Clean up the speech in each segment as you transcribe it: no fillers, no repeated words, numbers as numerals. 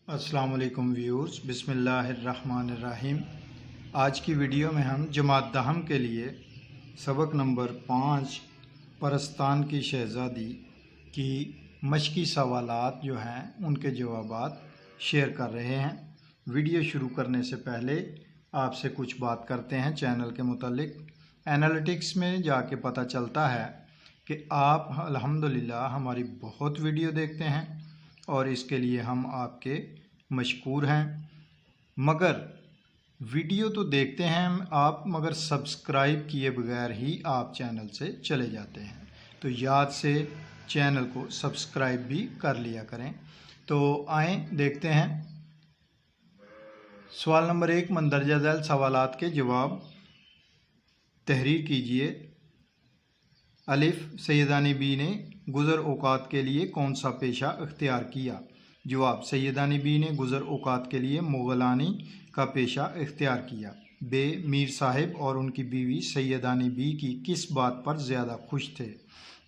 अस्सलाम वालेकुम व्यूअर्स, बिस्मिल्लाहिर्रहमानिर्रहीम। आज की वीडियो में हम जमात दहम के लिए सबक नंबर 5 परस्तान की शहज़ादी की मशकी सवालात जो हैं उनके जवाबात शेयर कर रहे हैं। वीडियो शुरू करने से पहले आपसे कुछ बात करते हैं चैनल के मुतालिक। एनालिटिक्स में जाके पता चलता है कि आप अल्हम्दुलिल्लाह हमारी बहुत वीडियो देखते हैं और इसके लिए हम आपके मशकूर हैं, मगर वीडियो तो देखते हैं आप, मगर सब्सक्राइब किए बगैर ही आप चैनल से चले जाते हैं। तो याद से चैनल को सब्सक्राइब भी कर लिया करें। तो आएँ देखते हैं। सवाल नंबर 1, मंदरजा झैल सवालात के जवाब तहरीर कीजिए। अलिफ, सैयदानी बी ने गुज़र औकात के लिए कौन सा पेशा इख्तियार किया? जवाब, सैयदानी बी ने गुज़र औकात के लिए मुग़लानी का पेशा इख्तियार किया। बे, मीर साहिब और उनकी बीवी सैयदानी बी की किस बात पर ज़्यादा खुश थे?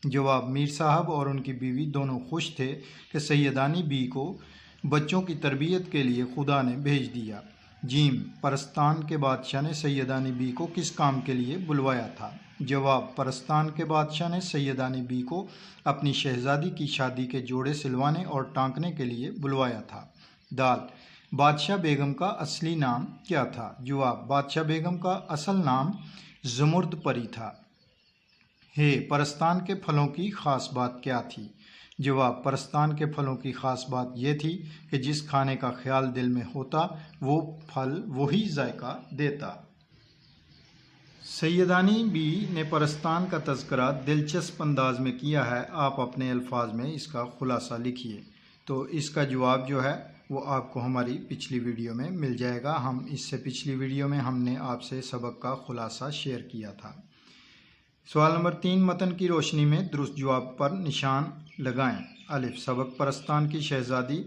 जवाब, मीर साहब और उनकी बीवी दोनों खुश थे कि सैयदानी बी को बच्चों की तरबियत के लिए खुदा ने भेज दिया। जीम, परस्तान के बादशाह ने सैयदानी बी को किस काम के लिए बुलवाया था? जवाब, परस्तान के बादशाह ने सैयदानी बी को अपनी शहज़ादी की शादी के जोड़े सिलवाने और टांकने के लिए बुलवाया था। दाल, बादशाह बेगम का असली नाम क्या था? जवाब, बादशाह बेगम का असल नाम ज़ुमुर्द परी था। हे, परस्तान के फलों की ख़ास बात क्या थी? जवाब, परस्तान के फलों की ख़ास बात यह थी कि जिस खाने का ख्याल दिल में होता वो फल वही जायका देता। सैयदानी बी ने परस्तान का तज़किरा दिलचस्प अंदाज में किया है, आप अपने अल्फाज में इसका खुलासा लिखिए। तो इसका जवाब जो है वो आपको हमारी पिछली वीडियो में मिल जाएगा। हम इससे पिछली वीडियो में हमने आपसे सबक का खुलासा शेयर किया था। सवाल नंबर 3, मतन की रोशनी में दुरुस्त जवाब पर निशान लगाएं। अलिफ, सबक परस्तान की शहज़ादी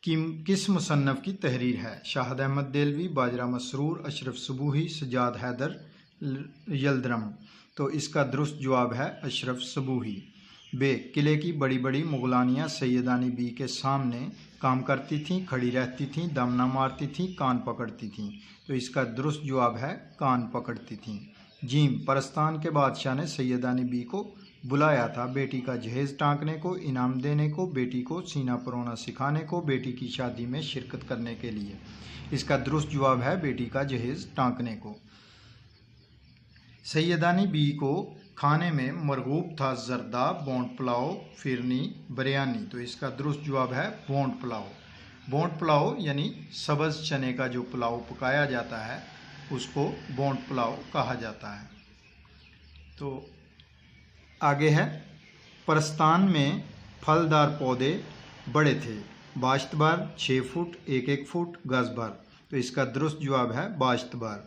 किस मुसन्नफ़ की तहरीर है? शाहिद अहमद देलवी, बाजरा मसरूर, अशरफ सुबूही, सजाद हैदर यल्दरम। तो इसका दुरुस्त जवाब है अशरफ सुबूही। बे, किले की बड़ी बड़ी मुग़लानियाँ सैयदानी बी के सामने काम करती थीं, खड़ी रहती थीं, दम न मारती थीं, कान पकड़ती थीं। तो इसका दुरुस्त जवाब है कान पकड़ती थीं। जीम, परस्तान के बादशाह ने सैयदानी बी को बुलाया था बेटी का जहेज़ टांकने को, इनाम देने को, बेटी को सीना परोना सिखाने को, बेटी की शादी में शिरकत करने के लिए। इसका दुरुस्त जवाब है बेटी का जहेज़ टांकने को। सैयदानी बी को खाने में मरगूब था जर्दा, बोंड पुलाव, फिरनी, बिरयानी। तो इसका दुरुस्त जवाब है बोंड पुलाव। बोंड पुलाव यानी सब्ज़ चने का जो पुलाव पकाया जाता है उसको बोंड पुलाव कहा जाता है। तो आगे है, परस्तान में फलदार पौधे बड़े थे, बाश्त भर, 6 फुट, 1-1 फुट, गज भर। तो इसका दुरुस्त जवाब है बाश्त भर।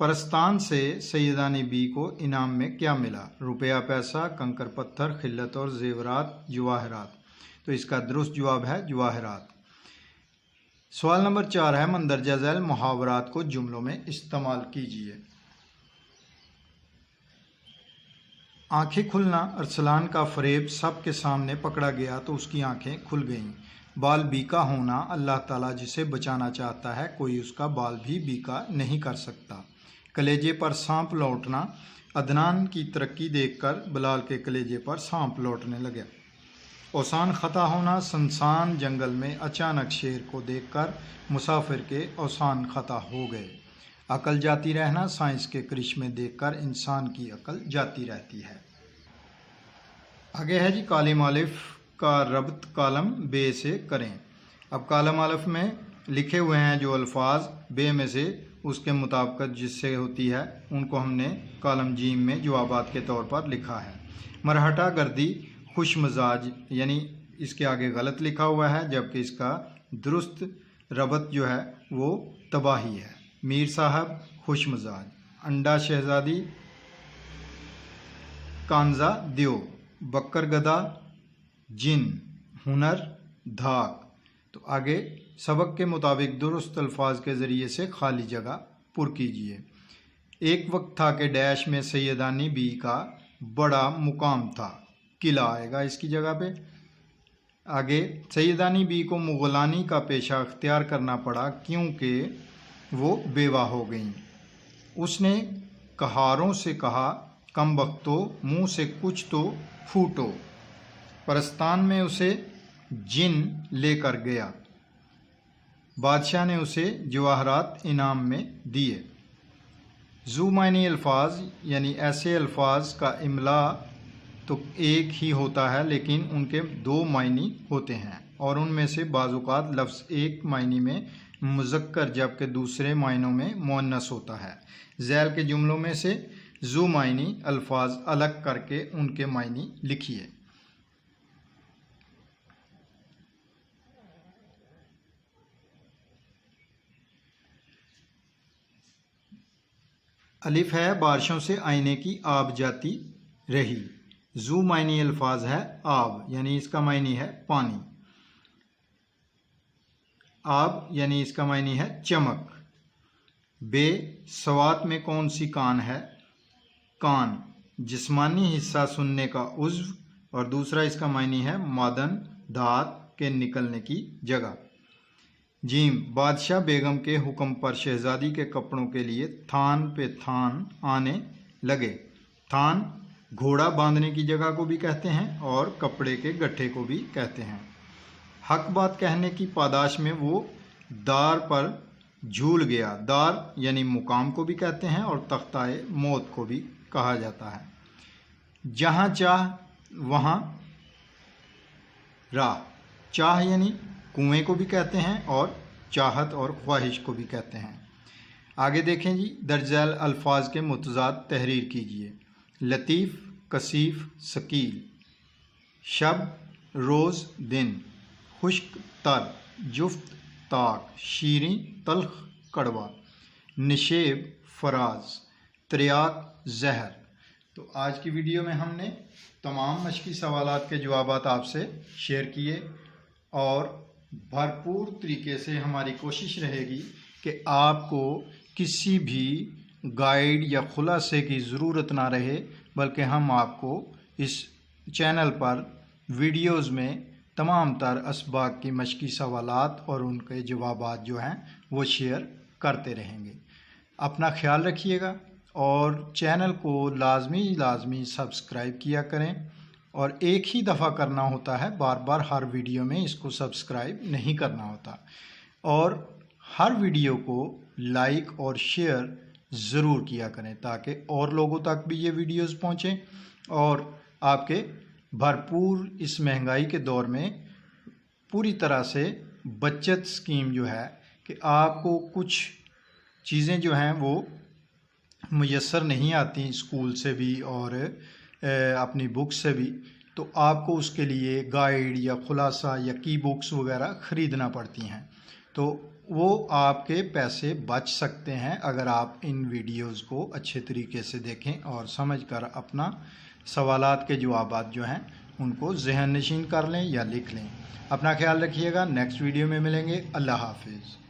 परस्तान से सैयदानी बी को इनाम में क्या मिला? रुपया, पैसा, कंकर पत्थर, खिल्लत और जेवरात, जवाहरात। तो इसका दुरुस्त जवाब है जवाहरात। सवाल नंबर 4 है, मंदरजा झैल मुहावरात को जुमलों में इस्तेमाल कीजिए। आंखें खुलना, अरसलान का फरेब सबके सामने पकड़ा गया तो उसकी आंखें खुल गईं। बाल बीका होना, अल्लाह ताला जिसे बचाना चाहता है कोई उसका बाल भी बीका नहीं कर सकता। कलेजे पर सांप लौटना, अदनान की तरक्की देखकर बिलाल के कलेजे पर सांप लौटने लगा। औसान ख़ता होना, सुनसान जंगल में अचानक शेर को देखकर मुसाफिर के औसान ख़ता हो गए। अकल जाती रहना, साइंस के करिश्मे देखकर इंसान की अकल जाती रहती है। आगे है जी, कालिम अलिफ का रब्त कालम बे से करें। अब कालम अलिफ में लिखे हुए हैं जो अल्फाज बे में से उसके मुताबिक जिससे होती है उनको हमने कालम जीम में जवाबात के तौर पर लिखा है। मरहटा गर्दी खुश मजाज, यानी इसके आगे गलत लिखा हुआ है जबकि इसका दुरुस्त रबत जो है वो तबाही है। मीर साहब खुश मजाज, अंडा शहजादी कांजा दियो, बक्कर गदा जिन, हुनर धाक। तो आगे सबक के मुताबिक दुरुस्त अल्फाज के ज़रिए से खाली जगह पुर कीजिए। एक वक्त था कि डैश में सैयदानी बी का बड़ा मुकाम था, किला आएगा इसकी जगह पे। आगे, सैयदानी बी को मुगलानी का पेशा अख्तियार करना पड़ा क्योंकि वो बेवा हो गईं। उसने कहारों से कहा, कम बख्तो, मुँह से कुछ तो फूटो। परस्तान में उसे जिन लेकर गया। बादशाह ने उसे जवाहरात इनाम में दिए। ज़ू मायनी अल्फाज यानी ऐसे अल्फाज का इमला तो एक ही होता है लेकिन उनके दो मायनी होते हैं और उनमें से बाज़-औक़ात लफ्ज़ एक मायनी में मुज़क्कर जबकि दूसरे मायनों में मुअन्नस होता है। ज़ैल के जुमलों में से ज़ू मायनी अल्फाज अलग करके उनके मायनी लिखिए। अलिफ है, बारिशों से आईने की आब जाती रही। ज़ू मायनी अल्फाज है आब यानी इसका मायनी है पानी। आब यानी इसका मायनी है चमक। बे, सवात में कौन सी कान है? कान, जिस्मानी हिस्सा सुनने का उज़्व और दूसरा इसका मायनी है मादन, धात के निकलने की जगह। जीम, बादशाह बेगम के हुक्म पर शहजादी के कपड़ों के लिए थान पे थान आने लगे। थान घोड़ा बांधने की जगह को भी कहते हैं और कपड़े के गट्ठे को भी कहते हैं। हक बात कहने की पादाश में वो दार पर झूल गया। दार यानी मुकाम को भी कहते हैं और तख्ताए मौत को भी कहा जाता है। जहाँ चाह वहाँ राह, चाह यानी कुएं को भी कहते हैं और चाहत और ख्वाहिश को भी कहते हैं। आगे देखें जी, दर्जैल अल्फाज के मुतज़ाद तहरीर कीजिए। लतीफ़, कसीफ, सकील। शब, रोज़, दिन। खुश्क, तर। जुफ्त, ताक। शीरीं, तल्ख, कड़वा। निशेब, फराज। त्रियाक, जहर। तो आज की वीडियो में हमने तमाम मशक़ी सवालात के जवाबात आपसे शेयर किए और भरपूर तरीके से हमारी कोशिश रहेगी कि आपको किसी भी गाइड या खुलासे की ज़रूरत ना रहे, बल्कि हम आपको इस चैनल पर वीडियोज़ में तमाम तर असबाक की मशक़ी सवालात और उनके जवाबात जो हैं वो शेयर करते रहेंगे। अपना ख्याल रखिएगा और चैनल को लाजमी सब्सक्राइब किया करें और एक ही दफ़ा करना होता है, बार बार हर वीडियो में इसको सब्सक्राइब नहीं करना होता। और हर वीडियो को लाइक और शेयर ज़रूर किया करें ताकि और लोगों तक भी ये वीडियोस पहुँचें और आपके भरपूर इस महंगाई के दौर में पूरी तरह से बचत स्कीम जो है कि आपको कुछ चीज़ें जो हैं वो मुयस्सर नहीं आती स्कूल से भी और अपनी बुक से भी, तो आपको उसके लिए गाइड या खुलासा या की बुक्स वगैरह ख़रीदना पड़ती हैं। तो वो आपके पैसे बच सकते हैं अगर आप इन वीडियोस को अच्छे तरीके से देखें और समझकर अपना सवालात के जवाबात जो हैं उनको ज़हन नशीन कर लें या लिख लें। अपना ख्याल रखिएगा। नेक्स्ट वीडियो में मिलेंगे। अल्लाह हाफिज़।